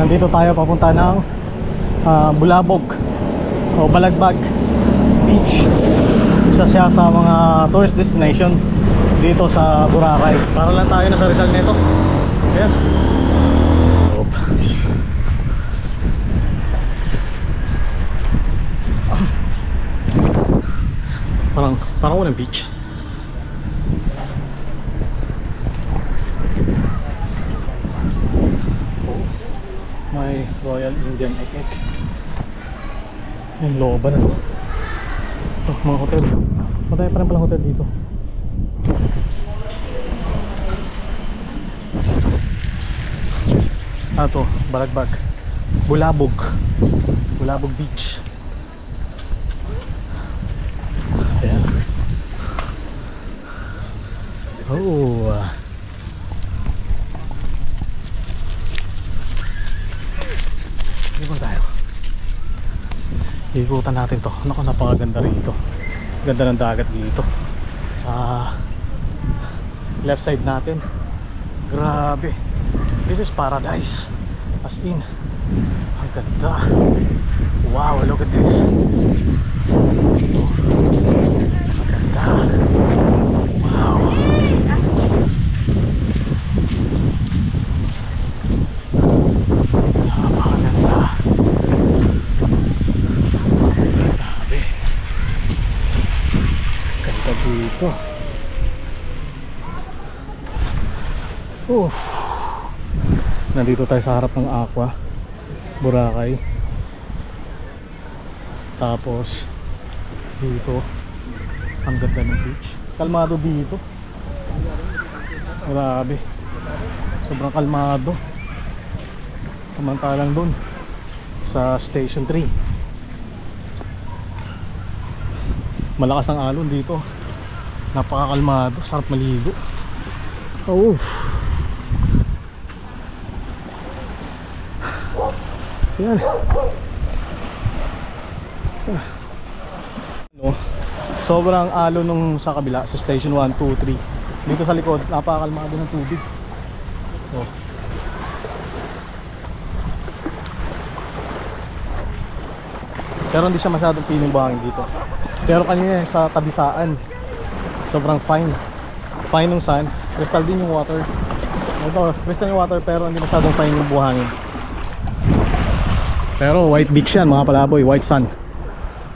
Nandito tayo papunta ng Bulabog o Balagbag Beach. Isa siya sa mga tourist destination dito sa Boracay. Para lang tayo nasa Rizal nito. Ayan. Parang walang beach. May Royal Indian Egg. Yung looban na to. Ito, mga hotel. Matay pa rin palang hotel dito. Ito, Balagbag Bulabog Beach. Ayan. Oh, tayo. Ikutan natin to. Naku, napakaganda rito. Ganda ng dagat dito. Left side natin. Grabe. This is paradise. As in, ang ganda. Wow, look at this. Ang ganda. Wow. Napakaganda. Grabe. Ganda dito. Nandito tayo sa harap ng Aqua Boracay. Tapos dito ang ganda ng beach. Kalmado dito. Grabe. Sobrang kalmado. Samantalang dun sa Station 3 malakas ang alon dito. Napakakalmado. Sarap maligo. Oh. Yan. Sobrang alon nung sa kabila sa Station 1, 2, 3. Dito sa likod napakakalmado ng tubig. So, pero hindi siya masyadong piling buhangin dito. Pero kanina sa kabisaan sobrang fine ng sand. Crystal din yung water. Ito, crystal yung water pero hindi masyadong fine yung buhangin. Pero white beach yan mga palaboy, white sand.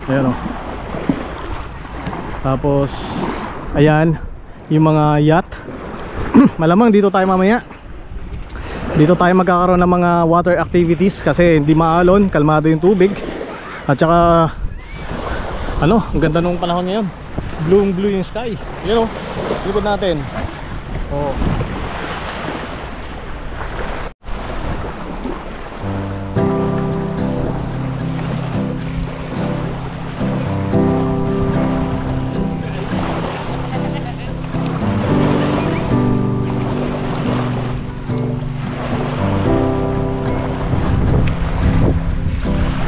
Ayan o. Tapos ayan yung mga yacht. Malamang dito tayo mamaya. Dito tayo magkakaroon ng mga water activities kasi hindi maalon, kalmado yung tubig. At saka ano, ang ganda nung panahon ngayon. Blue yung sky. Ayan o, likod natin. Oh.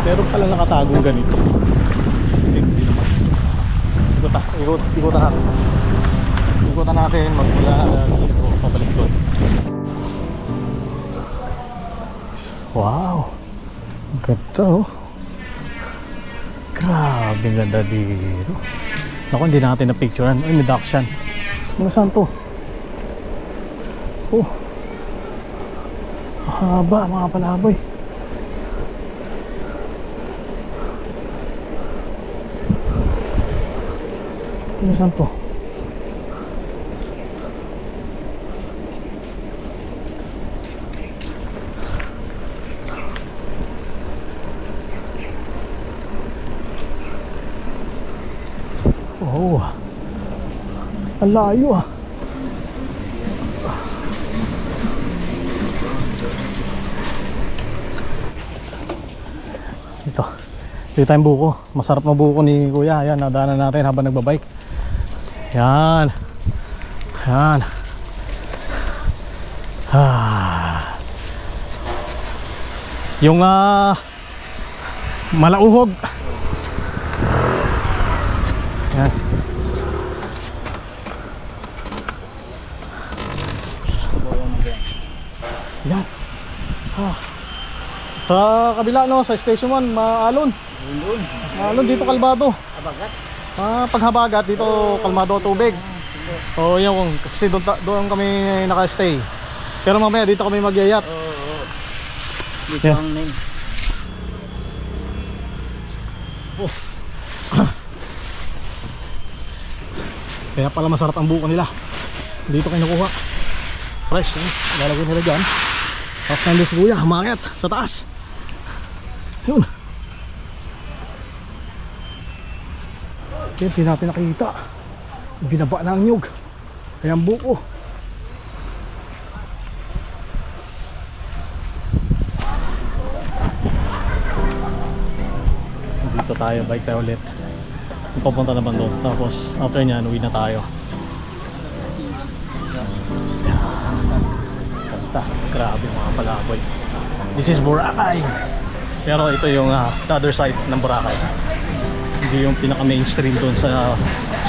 Meron pala nakatagong ganito. Hindi naman. Ikutan natin magmula dito pabalik doon. Wow, ganda oh. Grabe ganda dito. Naku, hindi natin na-picturean. Ay, reduction. Ano saan to? Oh, haba mga palaboy. Ano saan to? Oh, ang layo ah. Ito tayong buko. Masarap na buko ni kuya. Ayan, nadaanan natin habang nagbabike. Yan. Yan. Yung Malauhog. Yan. Yan. Sa kabila no, sa station 1, maalon. Maalon dito kalmado. Habagat. Paghabagat dito kalmado tubig. So yung kasi doon kami naka-stay. Pero mamaya dito kami magyayat. Oo. Dito Yeah. ang name. Kaya pala masarap ang buko nila. Dito kayo nakuha. Fresh, eh. Lalagay nila dyan. Tapos nandun si kuya, humakit sa taas. Yun. Yan, hindi natin nakita. Binaba na ang nyug. Kaya ang buko. Dito tayo, bike tayo ulit. Papunta naman doon. Tapos after nyan, uwi na tayo. Basta, grabe mga palaboy. This is Boracay. Pero ito yung the other side ng Boracay. Hindi yung pinaka mainstream doon sa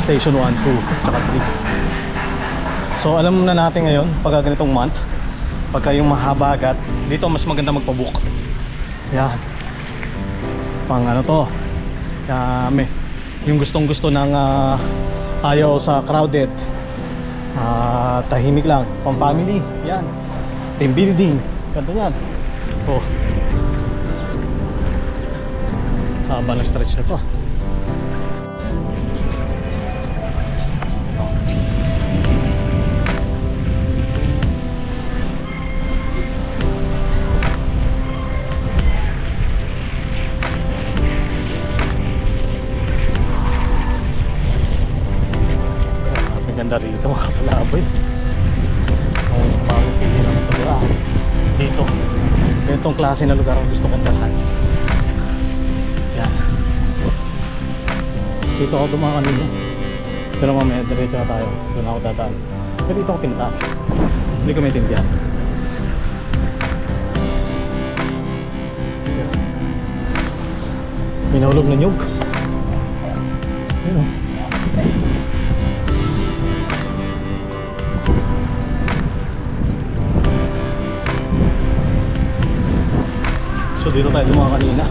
station 1, 2, tsaka 3. So alam na natin ngayon, pagka ganitong month, pagka yung mahabagat, dito mas maganda magpabook. Yan. Pang ano to, yung gustong gusto ng ayaw sa crowded, tahimik lang, pang family, yan, team building, ganito yan. Oh, haba ng stretch na to. Ganda rito mga palaboy. Ang bagong pili naman ito dito. Itong klase na lugar ang gusto kong dalhan. Yan. Dito ako dumaan kanina. Pero mamaya diretso na tayo. Doon ako dadaan. Pero dito ako pinta. Hindi ko maintindihan. May nahulog na nyug. Yun o. So dito tayo dumaan kanina.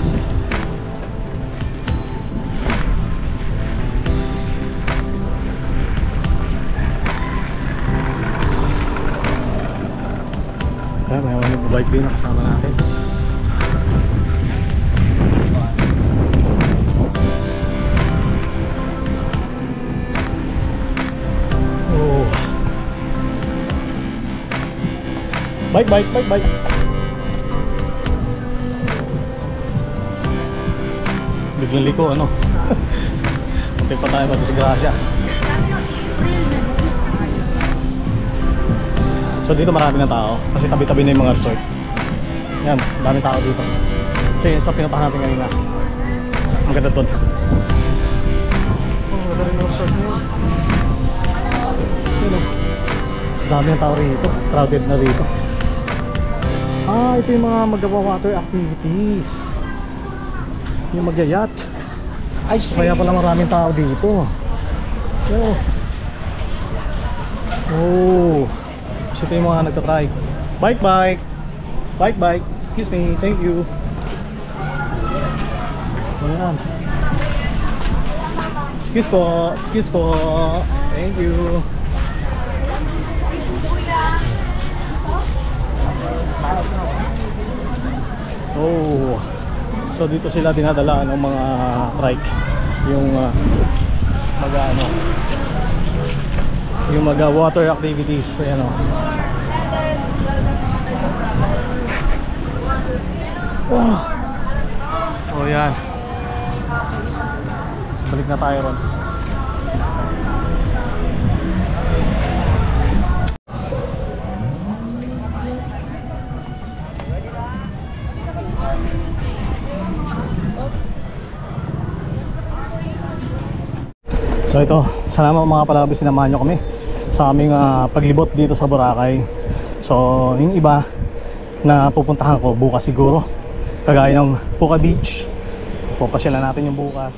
Kaya may mga nag-bike din kasama natin. Oh. Bike. Biglang liko, ano? Hindi pa tayo madisgrasya. So dito marami na tao kasi tabi-tabi na yung mga resort. Yan, daming tao dito. Kasi sa pinatahan natin kanina, ang ganda doon. Oh, ganda rin yung resort nyo. Yun o. Dami ng tao rito, crowded na rito. Ito yung mga magawa-water activities. Yung magyayat. Kaya pala maraming tao dito. Oh. So ito yung mga nagtatry. Bike. Excuse me, thank you. Ayan. Excuse po. Thank you. Oh. So dito sila dinadala ng mga trike, yung yung water activities. Ayan o. Oh yan. So, balik na tayo ron. So ito, salamat mga palaboy, sinamahan nyo kami sa aming paglibot dito sa Boracay. So yung iba na pupuntahan ko bukas siguro, kagaya ng Puka Beach, papasyalan natin yung bukas.